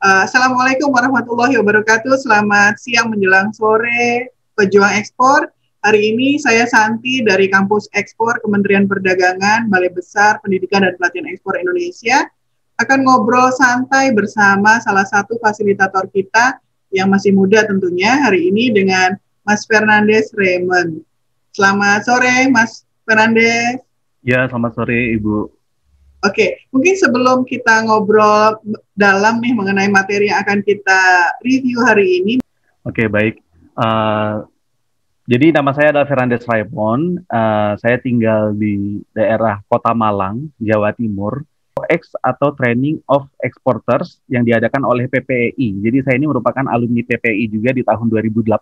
Assalamualaikum warahmatullahi wabarakatuh. Selamat siang menjelang sore, pejuang ekspor. Hari ini saya Santi dari Kampus Ekspor Kementerian Perdagangan, Balai Besar Pendidikan dan Pelatihan Ekspor Indonesia, akan ngobrol santai bersama salah satu fasilitator kita yang masih muda tentunya hari ini dengan Mas Fernandes Raymond. Selamat sore, Mas Fernandes. Ya, selamat sore Ibu. Oke, mungkin sebelum kita ngobrol dalam nih mengenai materi yang akan kita review hari ini. Oke, baik. Jadi nama saya adalah Fernandes Raymond. Saya tinggal di daerah Kota Malang, Jawa Timur. X atau Training of Exporters yang diadakan oleh PPEI. Jadi saya ini merupakan alumni PPEI juga di tahun 2018.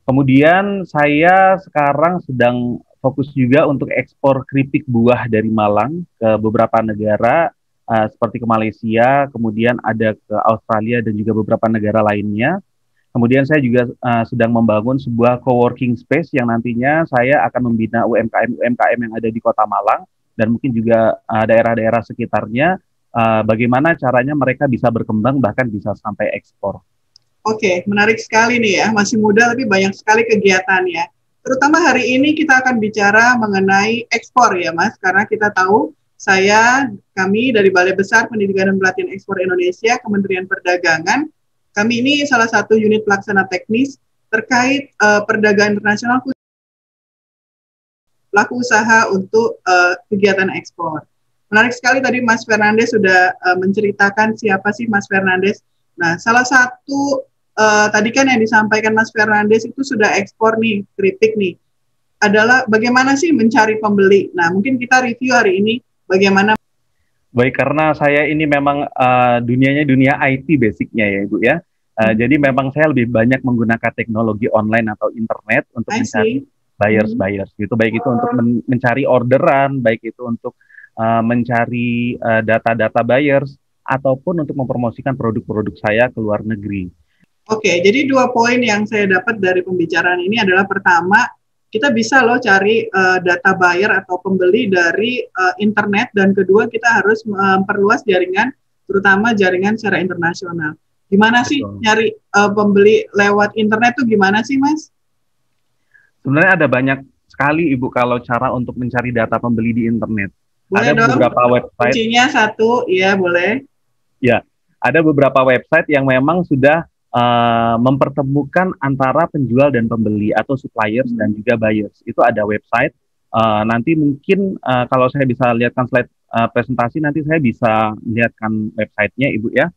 Kemudian saya sekarang sedang fokus juga untuk ekspor keripik buah dari Malang ke beberapa negara seperti ke Malaysia, kemudian ada ke Australia dan juga beberapa negara lainnya. Kemudian saya juga sedang membangun sebuah coworking space yang nantinya saya akan membina UMKM-UMKM yang ada di Kota Malang dan mungkin juga daerah-daerah sekitarnya, bagaimana caranya mereka bisa berkembang bahkan bisa sampai ekspor. Oke, menarik sekali nih ya, masih muda tapi banyak sekali kegiatannya. Terutama hari ini kita akan bicara mengenai ekspor ya Mas, karena kita tahu kami dari Balai Besar Pendidikan dan Pelatihan Ekspor Indonesia, Kementerian Perdagangan, kami ini salah satu unit pelaksana teknis terkait perdagangan internasional pelaku usaha untuk kegiatan ekspor. Menarik sekali tadi Mas Fernandes sudah menceritakan siapa sih Mas Fernandes. Nah, salah satu tadi kan yang disampaikan Mas Fernandes itu sudah ekspor nih, keripik nih, adalah bagaimana sih mencari pembeli. Nah, mungkin kita review hari ini bagaimana. Baik, karena saya ini memang dunianya dunia IT basicnya ya Ibu ya. Jadi memang saya lebih banyak menggunakan teknologi online atau internet untuk mencari buyers gitu. Baik itu untuk mencari orderan, baik itu untuk mencari data-data buyers, ataupun untuk mempromosikan produk-produk saya ke luar negeri. Oke, jadi 2 poin yang saya dapat dari pembicaraan ini adalah pertama, kita bisa loh cari data buyer atau pembeli dari internet, dan kedua kita harus memperluas jaringan, terutama jaringan secara internasional. Gimana sih nyari pembeli lewat internet tuh gimana sih Mas? Sebenarnya ada banyak sekali Ibu kalau cara untuk mencari data pembeli di internet. Boleh ada dong, beberapa website. Kuncinya satu, iya boleh. Ya, ada beberapa website yang memang sudah mempertemukan antara penjual dan pembeli atau suppliers dan juga buyers. Itu ada website. Nanti mungkin kalau saya bisa lihatkan slide presentasi, nanti saya bisa lihatkan websitenya Ibu ya.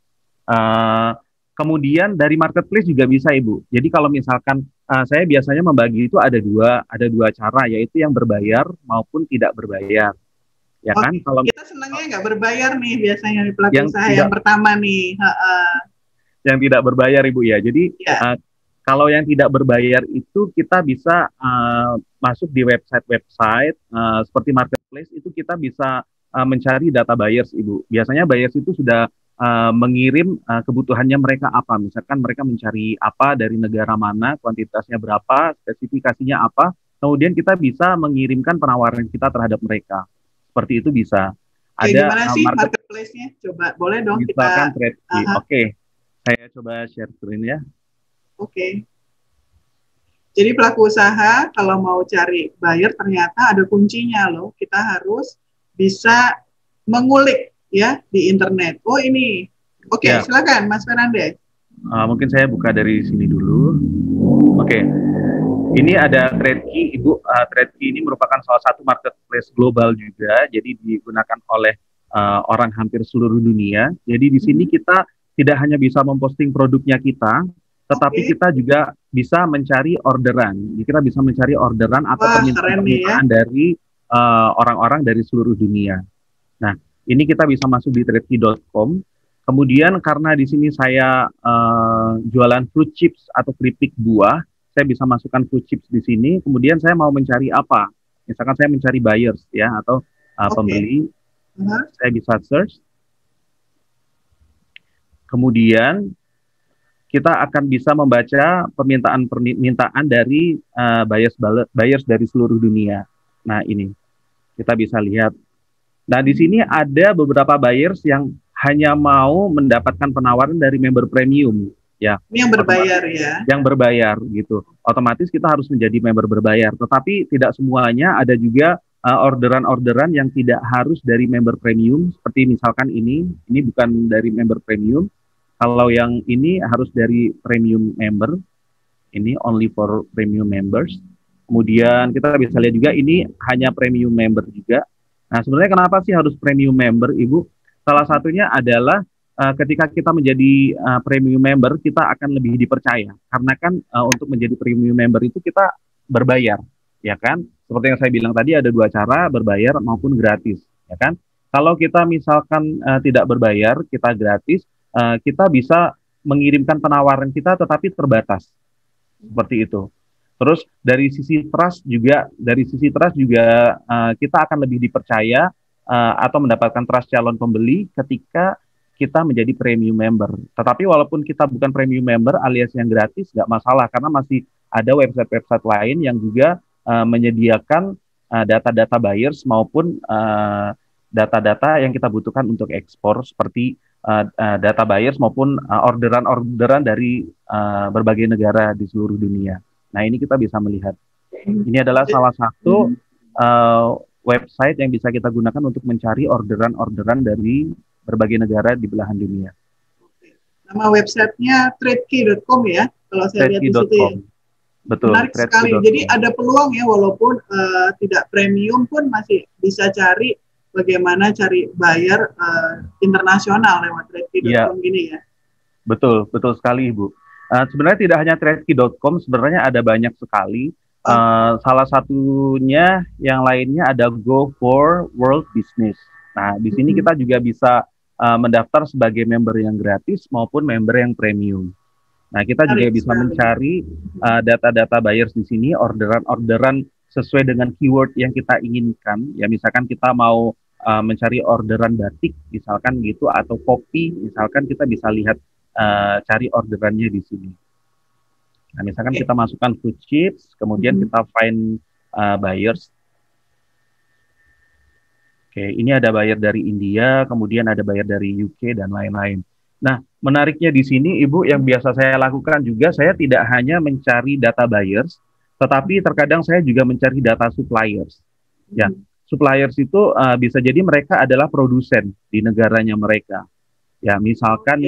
Kemudian dari marketplace juga bisa Ibu. Jadi kalau misalkan saya biasanya membagi itu ada dua cara, yaitu yang berbayar maupun tidak berbayar. Ya kan? Kalau kita senangnya nggak berbayar nih biasanya di pelaku usaha yang pertama nih. Yang tidak berbayar Ibu ya. Jadi kalau yang tidak berbayar itu kita bisa masuk di website seperti marketplace, itu kita bisa mencari data buyers Ibu. Biasanya buyers itu sudah mengirim kebutuhannya mereka apa. Misalkan mereka mencari apa, dari negara mana, kuantitasnya berapa, spesifikasinya apa. Kemudian kita bisa mengirimkan penawaran kita terhadap mereka. Seperti itu bisa. Ada gimana sih marketplace-nya? Coba boleh dong kita. Oke. Saya coba share screen ya. Oke. Jadi pelaku usaha kalau mau cari buyer ternyata ada kuncinya loh. Kita harus bisa mengulik ya di internet. Oh ini. Oke, silakan Mas Fernandes. Mungkin saya buka dari sini dulu. Oke. Ini ada TradeKey, Ibu. TradeKey ini merupakan salah satu marketplace global juga. Jadi digunakan oleh orang hampir seluruh dunia. Jadi di sini kita tidak hanya bisa memposting produknya kita, tetapi kita juga bisa mencari orderan. Jadi kita bisa mencari orderan atau permintaan dari orang-orang dari seluruh dunia. Nah, ini kita bisa masuk di tradekey.com. Kemudian karena di sini saya jualan fruit chips atau keripik buah, saya bisa masukkan fruit chips di sini. Kemudian saya mau mencari apa? Misalkan saya mencari buyers ya atau pembeli. Saya bisa search. Kemudian kita akan bisa membaca permintaan dari buyers dari seluruh dunia. Nah, ini kita bisa lihat. Nah, di sini ada beberapa buyers yang hanya mau mendapatkan penawaran dari member premium, ya. Ini yang berbayar ya. Yang berbayar gitu. Otomatis kita harus menjadi member berbayar. Tetapi tidak semuanya, ada juga orderan-orderan yang tidak harus dari member premium. Seperti misalkan ini bukan dari member premium. Kalau yang ini harus dari premium member. Ini only for premium members. Kemudian kita bisa lihat juga ini hanya premium member juga. Nah, sebenarnya kenapa sih harus premium member, Ibu? Salah satunya adalah ketika kita menjadi premium member, kita akan lebih dipercaya. Karena kan untuk menjadi premium member itu kita berbayar, ya kan? Seperti yang saya bilang tadi, ada dua cara, berbayar maupun gratis, ya kan? Kalau kita misalkan tidak berbayar, kita gratis, kita bisa mengirimkan penawaran kita tetapi terbatas. Seperti itu. Terus dari sisi trust juga, kita akan lebih dipercaya atau mendapatkan trust calon pembeli ketika kita menjadi premium member. Tetapi walaupun kita bukan premium member alias yang gratis, nggak masalah karena masih ada website-website lain yang juga menyediakan data-data buyers maupun data-data yang kita butuhkan untuk ekspor seperti data buyers maupun orderan-orderan dari berbagai negara di seluruh dunia. Nah, ini kita bisa melihat. Ini adalah salah satu website yang bisa kita gunakan untuk mencari orderan-orderan dari berbagai negara di belahan dunia. Nama websitenya tradekey.com ya, kalau saya lihat di situ ya. Betul. Menarik sekali. Jadi ada peluang ya, walaupun tidak premium pun masih bisa cari bagaimana cari buyer internasional lewat tradekey.com ini ya. Betul sekali, Ibu. Sebenarnya tidak hanya tradekey.com, sebenarnya ada banyak sekali. Salah satunya yang lainnya ada Go for World Business. Nah, di sini kita juga bisa mendaftar sebagai member yang gratis maupun member yang premium. Nah, kita juga bisa mencari data-data buyers di sini, orderan-orderan sesuai dengan keyword yang kita inginkan. Ya, misalkan kita mau mencari orderan batik, misalkan gitu, atau kopi, misalkan kita bisa lihat cari orderannya di sini. Nah, misalkan kita masukkan food chips, kemudian kita find buyers. Oke, ini ada buyer dari India, kemudian ada buyer dari UK dan lain-lain. Nah, menariknya di sini, Ibu, yang biasa saya lakukan juga, saya tidak hanya mencari data buyers, tetapi terkadang saya juga mencari data suppliers. Ya, suppliers itu bisa jadi mereka adalah produsen di negaranya mereka. Ya, misalkan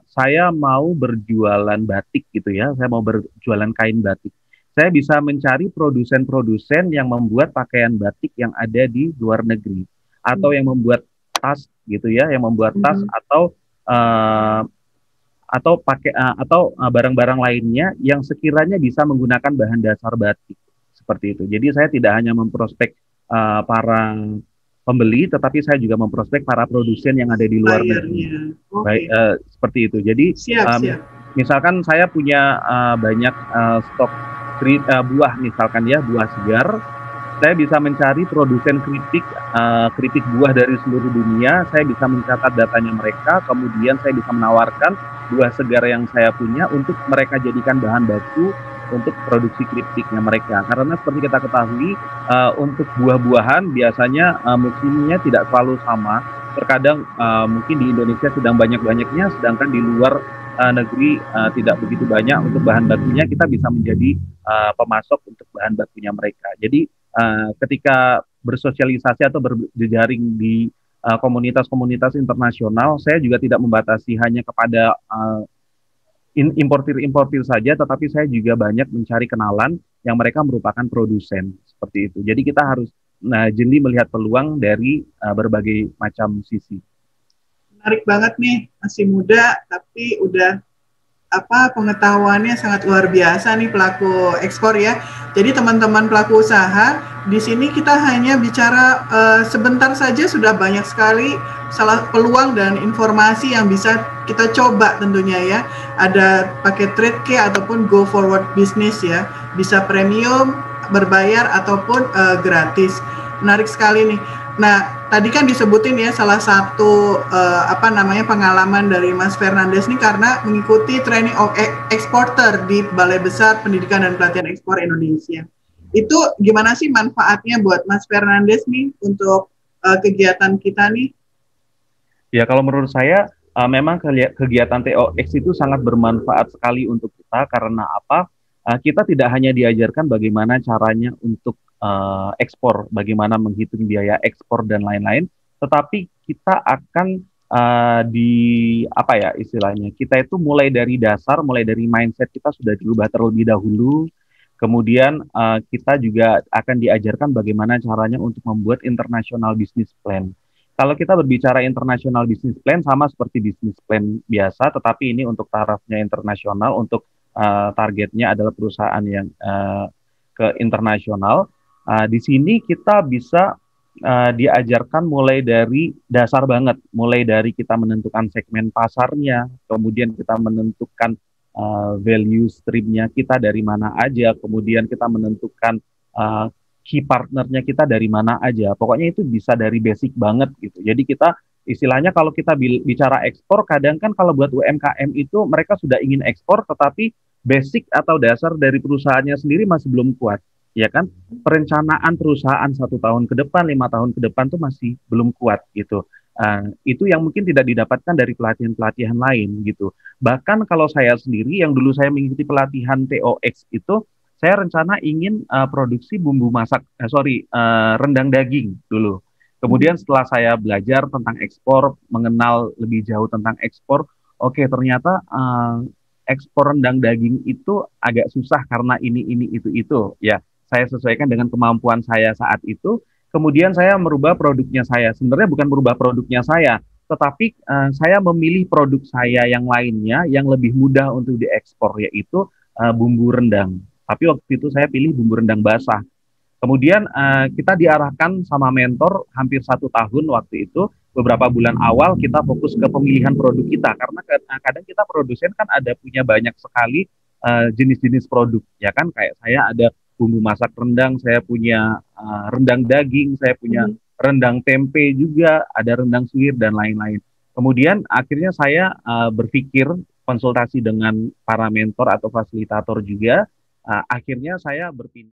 saya mau berjualan batik gitu ya, saya mau berjualan kain batik. Saya bisa mencari produsen-produsen yang membuat pakaian batik yang ada di luar negeri, atau yang membuat tas gitu ya, yang membuat tas atau barang-barang lainnya yang sekiranya bisa menggunakan bahan dasar batik seperti itu. Jadi saya tidak hanya memprospek para pembeli, tetapi saya juga memprospek para produsen yang ada di luar negeri. Seperti itu. Jadi misalkan saya punya banyak stok buah, misalkan ya, buah segar, saya bisa mencari produsen keripik buah dari seluruh dunia. Saya bisa mencatat datanya mereka, kemudian saya bisa menawarkan buah segar yang saya punya untuk mereka jadikan bahan baku untuk produksi keripiknya mereka. Karena seperti kita ketahui, untuk buah-buahan biasanya musimnya tidak selalu sama. Terkadang mungkin di Indonesia sedang banyak-banyaknya, sedangkan di luar negeri tidak begitu banyak. Untuk bahan bakunya kita bisa menjadi pemasok untuk bahan bakunya mereka. Jadi ketika bersosialisasi atau berjejaring di komunitas-komunitas internasional, saya juga tidak membatasi hanya kepada importir saja, tetapi saya juga banyak mencari kenalan yang mereka merupakan produsen seperti itu. Jadi kita harus jeli melihat peluang dari berbagai macam sisi. Menarik banget nih, masih muda tapi udah pengetahuannya sangat luar biasa nih pelaku ekspor ya. Jadi teman-teman pelaku usaha, di sini kita hanya bicara sebentar saja sudah banyak sekali peluang dan informasi yang bisa kita coba tentunya ya. Ada pakai Tradekey ataupun Go Forward Business ya. Bisa premium, berbayar ataupun gratis. Menarik sekali nih. Nah, tadi kan disebutin ya salah satu pengalaman dari Mas Fernandes nih karena mengikuti training of exporter di Balai Besar Pendidikan dan Pelatihan Ekspor Indonesia. Itu gimana sih manfaatnya buat Mas Fernandes nih untuk kegiatan kita nih? Ya, kalau menurut saya memang kegiatan TOX itu sangat bermanfaat sekali untuk kita karena apa? Kita tidak hanya diajarkan bagaimana caranya untuk ekspor, bagaimana menghitung biaya ekspor dan lain-lain, tetapi kita akan di apa ya istilahnya? Kita itu mulai dari dasar, mulai dari mindset kita sudah diubah terlebih dahulu. Kemudian kita juga akan diajarkan bagaimana caranya untuk membuat international business plan. Kalau kita berbicara international business plan sama seperti business plan biasa, tetapi ini untuk tarafnya internasional, untuk targetnya adalah perusahaan yang ke internasional. Di sini kita bisa diajarkan mulai dari dasar banget, mulai dari kita menentukan segmen pasarnya, kemudian kita menentukan value streamnya kita dari mana aja, kemudian kita menentukan uh, key partnernya kita dari mana aja. Pokoknya itu bisa dari basic banget gitu. Jadi kita istilahnya kalau kita bicara ekspor, kadang kan kalau buat UMKM itu mereka sudah ingin ekspor, tetapi basic atau dasar dari perusahaannya sendiri masih belum kuat. Ya kan, perencanaan perusahaan 1 tahun ke depan, 5 tahun ke depan tuh masih belum kuat gitu. Itu yang mungkin tidak didapatkan dari pelatihan-pelatihan lain gitu. Bahkan kalau saya sendiri yang dulu saya mengikuti pelatihan TOX itu, saya rencana ingin produksi bumbu masak, rendang daging dulu. Kemudian setelah saya belajar tentang ekspor, mengenal lebih jauh tentang ekspor, oke ternyata ekspor rendang daging itu agak susah karena ini itu. Ya, saya sesuaikan dengan kemampuan saya saat itu. Kemudian saya merubah produknya saya. Sebenarnya bukan merubah produknya saya, tetapi saya memilih produk saya yang lainnya yang lebih mudah untuk diekspor, yaitu bumbu rendang. Tapi waktu itu saya pilih bumbu rendang basah. Kemudian kita diarahkan sama mentor hampir 1 tahun waktu itu. Beberapa bulan awal kita fokus ke pemilihan produk kita karena kadang kita produsen kan ada punya banyak sekali jenis-jenis produk ya kan, kayak saya ada bumbu masak rendang, saya punya rendang daging, saya punya rendang tempe juga, ada rendang suwir dan lain-lain. Kemudian akhirnya saya berpikir konsultasi dengan para mentor atau fasilitator juga, akhirnya saya berpindah